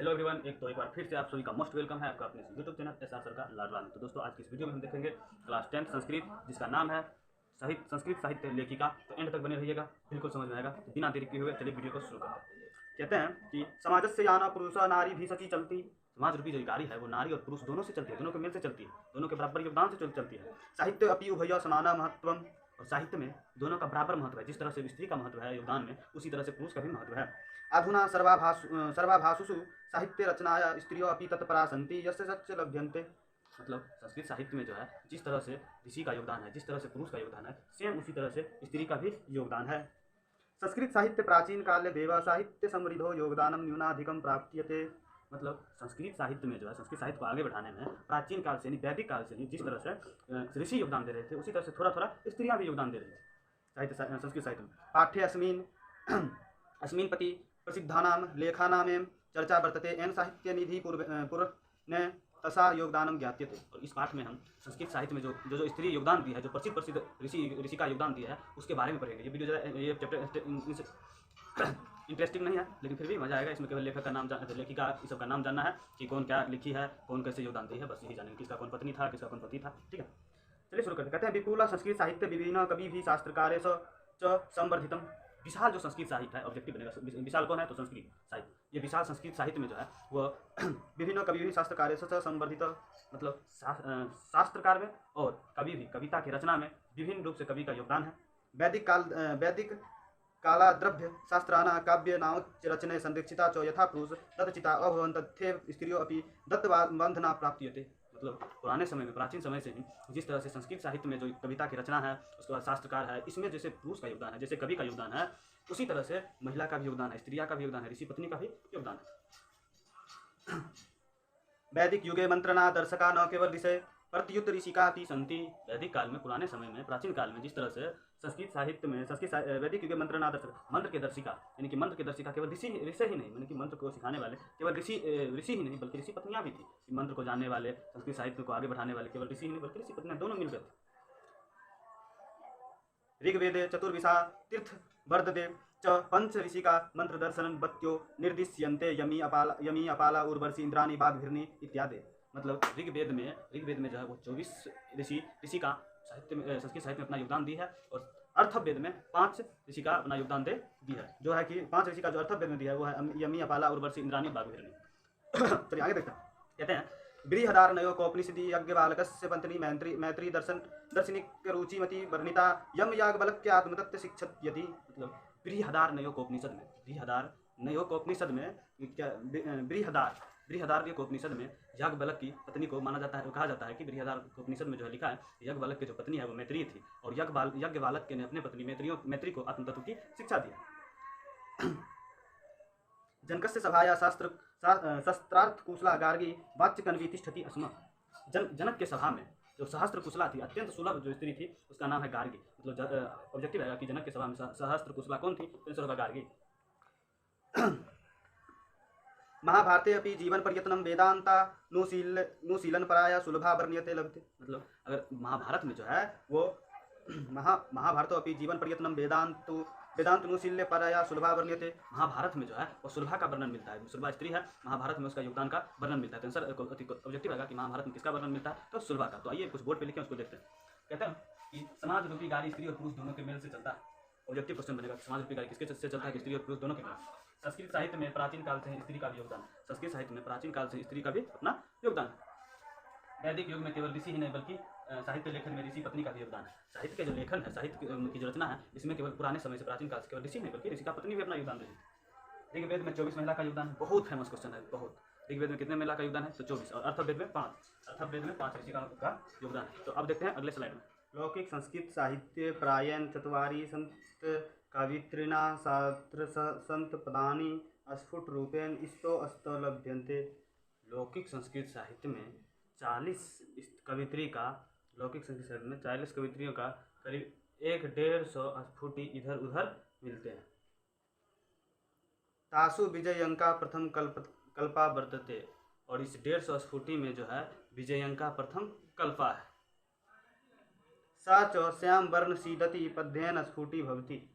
Hello everyone, एक बार फिर से आप सभी का मोस्ट वेलकम है आपका अपने यूट्यूब चैनल एसआर सर का लाडला में। तो दोस्तों, आज की इस वीडियो में हम देखेंगे क्लास 10 संस्कृत, जिसका नाम है संस्कृत साहित्य लेखिका। तो एंड तक बने रहिएगा, बिल्कुल समझ में आएगा। तो बिना देरी किए हुए चलिए वीडियो को शुरू करते हैं। कहते हैं कि समाज से याना पुरुष नारी भी सची चलती। समाज रूपी जो गाड़ी है वो नारी और पुरुष दोनों से चलती है, दोनों के मेल से चलती है, दोनों के बराबर योगदान से चलती है। साहित्य अपी उभय समाना महत्वम, और साहित्य में दोनों का बराबर महत्व है। जिस तरह से स्त्री का महत्व है योगदान में, उसी तरह से पुरुष का भी महत्व है। अधुना सर्वाभाषुषु साहित्य रचनाया स्त्रियों अपि तत्परा सन्ति यस्य सच लभ्यन्ते। मतलब संस्कृत साहित्य में जो है जिस तरह से ऋषि का योगदान है, जिस तरह से पुरुष का योगदान है, सेम उसी तरह से स्त्री का भी योगदान है। संस्कृत साहित्य प्राचीन काले देव साहित्य समृद्धो योगदानम न्यूनाधिकम प्राप्यते। मतलब संस्कृत साहित्य में जो है, संस्कृत साहित्य को आगे बढ़ाने में प्राचीन काल से नहीं, वैदिक काल से नहीं, जिस तरह से ऋषि योगदान दे रहे थे, उसी तरह से थोड़ा थोड़ा स्त्रियां भी योगदान दे रही थी संस्कृत साहित्य में। पाठ्य अस्मिन् पति प्रसिद्धानां लेखानामें चर्चा वर्तते एन साहित्य निधि पूर्व ने तसा योगदानम ज्ञात्यते। और इस पाठ में हम संस्कृत साहित्य में जो स्त्री योगदान दी है, जो प्रसिद्ध ऋषि का योगदान दिया है, उसके बारे में पढ़ेंगे। ये वीडियो ये चैप्टर इंटरेस्टिंग नहीं है, लेकिन फिर भी मजा आएगा। इसमें केवल लेखक का नाम, लेखिका, इस सब का नाम जानना है कि कौन क्या लिखी है, कौन कैसे योगदान दी है, बस यही जानेंगे। किसका कौन पत्नी था, किसका कौन पति था। ठीक है, चलिए शुरू करते हैं। कहते हैं विपुला संस्कृत साहित्य विभिन्न कवि भी शास्त्रकारेश च संवर्धितम। विशाल जो संस्कृत साहित्य है, ऑब्जेक्टिव बनेगा। विशाल कौन है? तो संस्कृत साहित्य। ये विशाल संस्कृत साहित्य में जो है वह विभिन्न कवि भी शास्त्रकारेश च संवर्धित, मतलब शास्त्रकार में और कवि भी, कविता की रचना में विभिन्न रूप से कवि का योगदान है। वैदिक कालाद्रभ्य शास्त्राणा काव्य नामोच्च रचने संरक्षिता च यथा पुरुष दत्तचिता अभवन् तथैव स्त्रियो अपि दत्तबन्धना प्राप्यते। मतलब पुराने समय में, प्राचीन समय से ही जिस तरह से संस्कृत साहित्य में जो कविता की रचना है, उसके बाद शास्त्रकार है, इसमें जैसे पुरुष का योगदान है, जैसे कवि का योगदान है, उसी तरह से महिला का भी योगदान है, स्त्रिया का भी योगदान है, ऋषि पत्नी का भी योगदान है। वैदिक युगे मंत्रणा दर्शका न केवल ऋषि प्रत्युत ऋषिकापि सन्ति। वैदिक काल में, पुराने समय में, प्राचीन काल में जिस तरह से संस्कृत साहित्य में वैदिक युगे मंत्रणा दर्शक, मंत्र के दर्शिका, यानी कि मंत्र के दर्शिका केवल ऋषि ही नहीं, यानी कि मंत्र को सिखाने वाले केवल ऋषि ही नहीं, बल्कि ऋषि पत्नियां भी थी। मंत्र को जानने वाले, संस्कृत साहित्य को आगे बढ़ाने वाले केवल ऋषि ही नहीं, बल्कि ऋषि पत्नियां दोनों मिल गए थे। ऋग्वेदे चतुर्विशा तीर्थ वर्धते च पंच ऋषिका मंत्र दर्शन बत्यो निर्दिश्यन्ते यमी अपाला उर्वशी इंद्राणी बाघभिर्नी इत्यादि। मतलब ऋग्वेद में जो है वो 24 ऋषि का साहित्य में, संस्कृत साहित्य में अपना योगदान दी है। और अर्थवेद में 5 ऋषि का अपना योगदान दी है, जो है कि 5 ऋषि का जो अर्थवेद में दिया है वो है यमी अपाला उर्वशी इंद्राणी बाघभिर्नी। चलिए आगे देखते हैं। कहते हैं बृहदारण्यो कोपनिषदि यज्ञबालकस्य पत्नी मैत्री दर्शनिक रुचिमती वर्णिता यम याज्ञवल्क्य आत्मतत्व शिक्षयति। मतलब बृहदारण्योपनिषद में बृहदारण्योपनिषद में याज्ञवल्क्य की पत्नी को माना जाता है, कहा जाता है कि बृहदारण्योपनिषद में जो है लिखा है, याज्ञवल्क्य की जो पत्नी है वो मैत्री थी, और याज्ञवल्क्य ने अपने पत्नी मैत्री को आत्मतत्व की शिक्षा दी। जनकस्य सभाया शस्त्रार्थ कुशला गार्गी वाच्य कन्वी तिष्ठति अस्म। जनक के सभा में जो सहस्त्र कुशला थी, अत्यंत सुलभ जो स्त्री थी, उसका नाम है गार्गी। मतलब ऑब्जेक्टिव है कि जनक के सभा में सहस्त्र कुशला कौन थी? तो गार्गी। महाभारते अपि जीवन पर्यतनम वेदांतानुशीलन पराया सुलभा वर्ण्यते लभते। मतलब अगर महाभारत में जो है वो महाभारत अपि जीवन पर्यतनम वेदांतनुशील्य पराया सुलभा वर्ण्यते। महाभारत में जो है वो सुलभा का वर्णन मिलता है। सुलभा स्त्री है, महाभारत में उसका योगदान का वर्णन मिलता है। तो आंसर ऑब्जेक्टिव आएगा कि महाभारत में किसका वर्णन मिलता है? तो सुलभा का। तो आइए कुछ बोर्ड पे लिखें, उसको देखते हैं। कहते हैं कि समाज रूपी गाड़ी स्त्री और पुरुष दोनों के मेल से चलता है। ऑब्जेक्टिव क्वेश्चन बनेगा, समाज रूपी गाड़ी किसके से चलता है? स्त्री और पुरुष दोनों के मेल। संस्कृत साहित्य में प्राचीन काल से स्त्री का भी योगदान, संस्कृत साहित्य में प्राचीन काल से स्त्री का भी अपना योगदान। वैदिक युग में केवल ऋषि ही नहीं, बल्कि साहित्य लेखन में ऋषि पत्नी का भी योगदान है। साहित्य के जो लेखन है, साहित्य की जो रचना है, इसमें केवल पुराने समय से, प्राचीन काल से केवल ऋषि नहीं, बल्कि ऋषि का पत्नी भी अपना योगदान रही है। ऋग्वेद में 24 महिला का योगदान है। बहुत फेमस क्वेश्चन है, बहुत। ऋग्वेद में कितने महिला का योगदान है? तो 24। और अर्थवेद में 5। अर्थवेद में 5 ऋषि का योगदान है। तो अब देखते हैं अगले स्लाइड में। लौकिक संस्कृत साहित्य प्रायण चत्वारि संत कवित्रिणा शास्त्र संत पदानि स्फुट रूपेण इस्तो अस्त लभ्यन्ते। लौकिक संस्कृत साहित्य में 40 कवित्री का, लौकिक संस्कृत साहित्य में 40 कवित्रियों का करीब 150 स्फुटी इधर उधर मिलते हैं। तासु विजयंका प्रथम कल्पा वर्तते। और इस 150 स्फुटी में जो है विजयंका प्रथम कल्पा है। सा च श्याम वर्ण सीदति पद्येन स्फुटी भवति।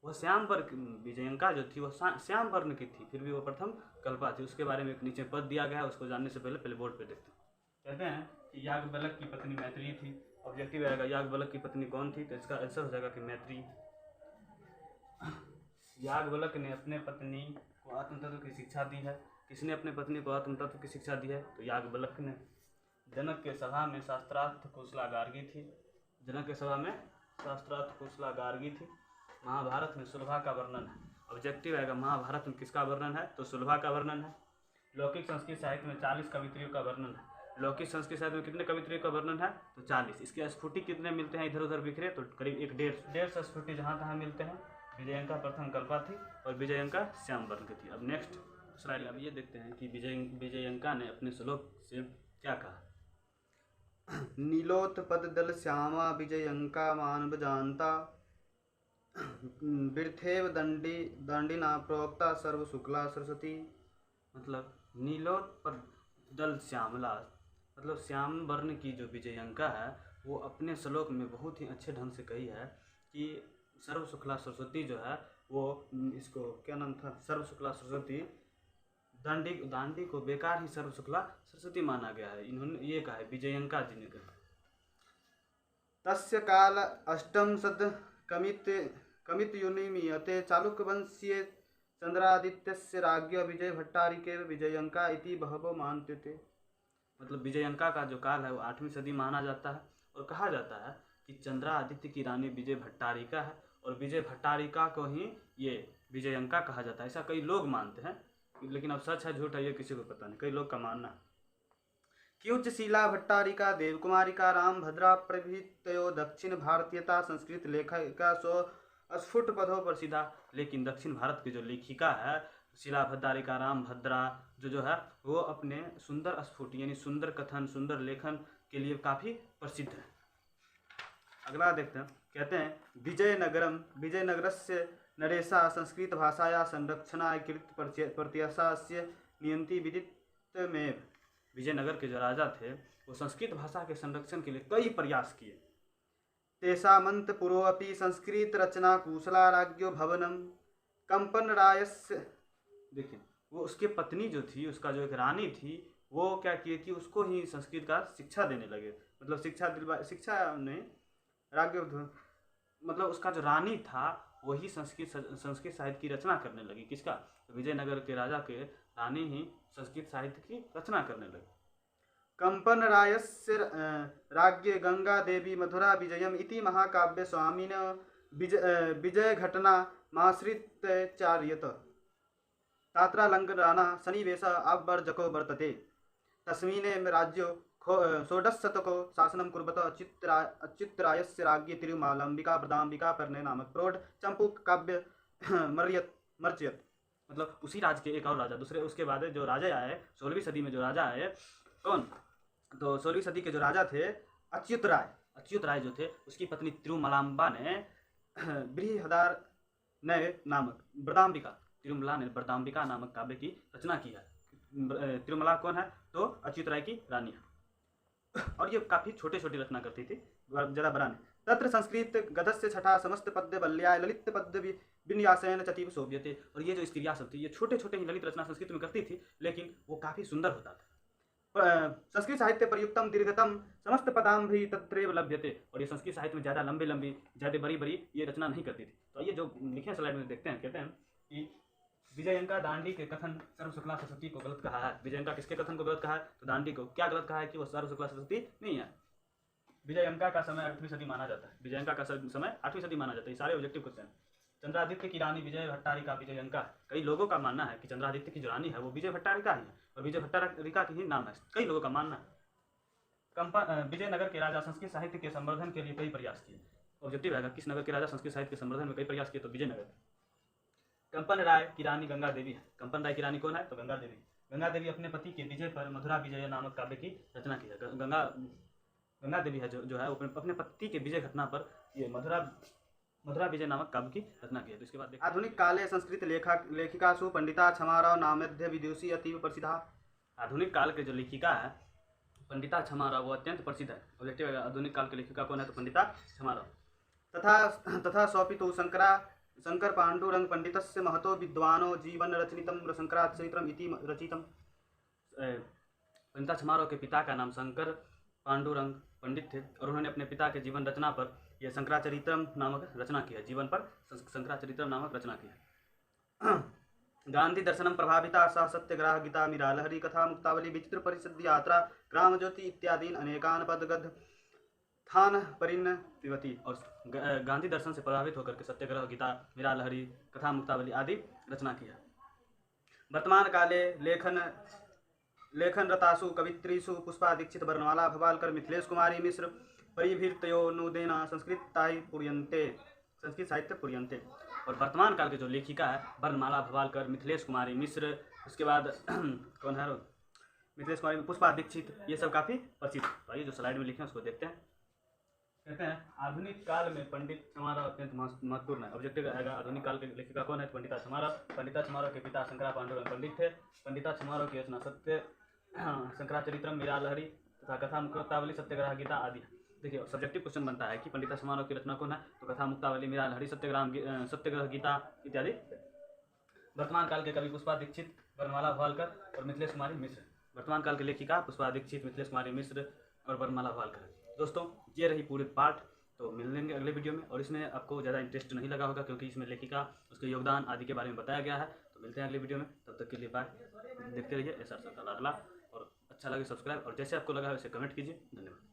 वह श्याम वर्ण विजयंका जो थी वह श्याम वर्ण की थी, फिर भी वो प्रथम कल्पा थी। उसके बारे में एक नीचे पद दिया गया है, उसको जानने से पहले बोर्ड पे देखते हैं। कहते हैं कि याज्ञवल्क्य की पत्नी मैत्री थी। ऑब्जेक्टिव आएगा याज्ञवल्क्य की पत्नी कौन थी, तो इसका आंसर हो जाएगा कि मैत्री। याज्ञवल्क्य ने अपने पत्नी को आत्मतत्व की शिक्षा दी है। किसने अपने पत्नी को आत्मतत्व की शिक्षा दी है, तो याज्ञवल्क्य ने। जनक के सभा में शास्त्रार्थ कुशला गार्गी थी। जनक के सभा में शास्त्रार्थ कुशला गार्गी थी। महाभारत में सुलभा का वर्णन है। ऑब्जेक्टिव आएगा महाभारत में किसका वर्णन है, तो सुलभा का वर्णन है। लौकिक संस्कृत साहित्य में 40 कवित्रियों का वर्णन है। लौकिक संस्कृत साहित्य में कितने कवित्रियों का वर्णन है, तो 40। इसके स्फुटी कितने मिलते हैं इधर उधर बिखरे, तो करीब 150 स्फुटी जहाँ तहाँ मिलते हैं। विजयंका प्रथम कल्पा थी और विजयंका श्याम वर्ण की थी। अब नेक्स्ट स्लाइड अब ये देखते हैं कि विजयंका ने अपने श्लोक से क्या कहा। नीलोत्पद दल श्यामा विजयंका मानव जानता बिरथेव दंडिना प्रोक्ता सर्व शुक्ला सरस्वती। मतलब नीलोत्पद दल श्यामला, मतलब श्याम वर्ण की जो विजयंका है वो अपने श्लोक में बहुत ही अच्छे ढंग से कही है कि सर्व शुक्ला सरस्वती जो है वो, इसको क्या नाम था, सर्व शुक्ला सरस्वती, दांडी को बेकार ही सर्व शुक्ला सरस्वती माना गया है। इन्होंने ये कहा है, विजयंका जी ने कहा। तस्य काल अष्टम सद कमित युनिमीयते चालुक्यवंशीय चंद्रादित्यस्य राज्ञ विजय भट्टारिके विजयंका इति बहवो मानते थे। मतलब विजयंका का जो काल है वो 8वीं सदी माना जाता है और कहा जाता है कि चंद्रादित्य की रानी विजय भट्टारिका है और विजय भट्टारिका को ही ये विजयंका कहा जाता है। ऐसा कई लोग मानते हैं, लेकिन अब सच है झूठ है ये किसी को पता नहीं, कई लोग का मानना है। कीचशीला भट्टारिका देवकुमारिका राम भद्रा प्रभृतयो दक्षिण भारतीयता संस्कृत लेखिका सो स्फुट पदों पर सीधा। लेकिन दक्षिण भारत की जो लेखिका है शिला भट्टारिका राम भद्रा जो है वो अपने सुंदर स्फुट यानी सुंदर कथन सुंदर लेखन के लिए काफ़ी प्रसिद्ध है। अगला देखते हैं। कहते हैं विजयनगरस्य नरेशा संस्कृत भाषाया संरक्षणाय कृत प्रत्ययस्य नियंति विदितमेव। विजयनगर के जो राजा थे वो संस्कृत भाषा के संरक्षण के लिए कई प्रयास किए। तेषामंत पुरोऽपि संस्कृत रचना कुशला राज्ञो भवनम कंपन रायस्य। देखिए वो उसके पत्नी जो थी, उसका जो एक रानी थी, वो क्या किए कि उसको ही संस्कृत का शिक्षा देने लगे। मतलब शिक्षा नहीं राज्य, मतलब उसका जो रानी था वही संस्कृत साहित्य की रचना करने लगी। किसका, विजयनगर के राजा के रानी ही संस्कृत साहित्य की रचना करने लगी। कंपन रायस्य राज्ञे गंगा देवी मधुरा विजयम इति महाकाव्य स्वामिन विजय घटना माश्रित्यार्यत तात्रालंकराना सन्निवेश आवर्जको वर्तते। तस्मिन् राज्यो षोडशशतको शासनं कुर्वत अच्युतरायस्य राज्ञी तिरुमालंबिका प्रदाम्बिका पर्णे नामक प्रौढ़ चंपू काव्य मर्चयत। मतलब उसी राज्य के एक और राजा दूसरे उसके बाद जो राजा आए 16वीं सदी में जो राजा आए कौन, तो 16वीं सदी के जो राजा थे अच्युत राय जो थे, उसकी पत्नी तिरुमलांबा ने बृहदार नय नामक ब्रदाम्बिका, तिरुमला ने ब्रदाम्बिका नामक काव्य की रचना की है। तिरुमला कौन है, तो अच्युत राय की रानी है और ये काफ़ी छोटे छोटी रचना करती थी, ज़्यादा बड़ा नहीं। तत्र संस्कृत गदस्य छठा समस्त पद्य बल्याय ललित पद्य विन्यासेन चतीव शोभ्यते। और ये जो स्त्रियाँ सब थी ये छोटे छोटे ही ललित रचना संस्कृत में करती थी, लेकिन वो काफ़ी सुंदर होता था। संस्कृत साहित्य प्रयुक्तम दीर्घतम समस्त पदाम भी तत्रैव लभ्यते। और ये संस्कृत साहित्य में ज़्यादा लंबी ज़्यादा बड़ी ये रचना नहीं करती थी। तो ये जो लिखे स्लाइड में देखते हैं, कहते हैं कि विजयंका दांडी के कथन सर्व शुक्ला सरस्वती को गलत कहा है। विजयंका किसके कथन को गलत कहा है, तो दांडी को। क्या गलत कहा है कि वो सर्व शुक्ला सरस्वती नहीं है। विजयंका का समय 8वीं सदी माना जाता है। विजयंका का समय 8वीं सदी माना जाता है। ये सारे ऑब्जेक्टिव क्वेश्चन। चंद्रादित्य की रानी विजय भट्टारिका विजयंका। कई लोगों का मानना है कि चंद्रादित्य की जो रानी है वो विजय भट्टारिका ही है और विजय भट्टारिका की ही नाम है, कई लोगों का मानना है। विजयनगर के राजा संस्कृत साहित्य के संवर्धन के लिए कई प्रयास किए। ऑब्जेक्टिव आएगा किस नगर के राजा संस्कृत साहित्य के संवर्धन में कई प्रयास किए, तो विजयनगर। कंपन राय की रानी गंगा देवी है। कंपन राय की रानी कौन है, तो गंगा देवी। गंगा देवी अपने पति के विजय पर मधुरा विजय नामक काव्य की रचना की है। गंगा देवी है जो है अपने पति के विजय घटना पर ये मधुरा विजय नामक काव्य की रचना की है। तो इसके बाद आधुनिक काले संस्कृत लेखिकासु पंडिता क्षमाराव नामध्य विदुषी अतीव प्रसिद्धा। आधुनिक काल के जो लेखिका है पंडिता क्षमाराव वो अत्यंत प्रसिद्ध है। ऑब्जेक्टिव आधुनिक काल की लेखिका कौन है, तो पंडिता क्षमाराव। तथा सोपि तो शंकर पाण्डुरंग पंडितस्य महतो विद्वानो जीवन रचनितं शंकराचरित्रम इति रचितम्। पंडिता छमारों के पिता का नाम शंकर पांडुरंग पंडित थे और उन्होंने अपने पिता के जीवन रचना पर यह शंकराचरित्रम नामक रचना किया। जीवन पर शंकराचरित्रम नामक रचना किया। गांधी दर्शनम प्रभाविता सा सत्यग्राह गीता मीरा लहरी कथा मुक्तावली विचित्र परिषद यात्रा ग्राम ज्योति इत्यादि अनेकान पदगद्ध थान परिणतिवती। और गांधी दर्शन से प्रभावित होकर के सत्याग्रह गीता मीरा लहरी कथा मुक्तावली आदि रचना किया। वर्तमान काले लेखन रतासु कवित्रीषु पुष्पा दीक्षित वर्णमाला भवालकर मिथिलेश कुमारी मिश्र परिभीर्तयोनुदेना संस्कृत साहित्य पुर्यन्ते। और वर्तमान काल के जो लेखिका है वर्णमाला भवालकर, मिथिलेश कुमारी मिश्र, उसके बाद कौन है मिथिलेश कुमारी, पुष्पा दीक्षित, ये सब काफ़ी प्रसिद्ध। तो ये जो स्लाइड में लिखे हैं उसको देखते हैं। कहते हैं आधुनिक काल में पंडित छमारव अत्यंत महत्वपूर्ण है। ऑब्जेक्टिव आएगा आधुनिक काल के लेखिका कौन है? पंडिता छमारव। पंडिता छमारव के पिता शंकरा पांडुरंग पंडित थे। पंडिता छमारव की रचना सत्य शंकराचरित्रम मीरा लहरी तथा कथा मुक्तावली सत्यग्रह गीता आदि। देखिए सब्जेक्टिव क्वेश्चन बनता है कि पंडिता छमारव की रचना कौन है? तो कथा मुक्तावली, मीरा लहरी, सत्यग्रह गीता इत्यादि। वर्तमान काल के कवि पुष्पा दीक्षित, वर्णमाला भवालकर और मिथिलेश कुमारी मिश्र। वर्तमान काल के लेखिका पुष्पा दीक्षित, मिथिलेश कुमारी मिश्र और वर्णमाला भवालकर। दोस्तों ये रही पूरी पार्ट। तो मिलेंगे अगले वीडियो में। और इसमें आपको ज़्यादा इंटरेस्ट नहीं लगा होगा क्योंकि इसमें लेखिका, उसके योगदान आदि के बारे में बताया गया है। तो मिलते हैं अगले वीडियो में, तब तक के लिए बाय। देखते रहिए SR सर का लाडला। और अच्छा लगे सब्सक्राइब, और जैसे आपको लगा वैसे कमेंट कीजिए। धन्यवाद।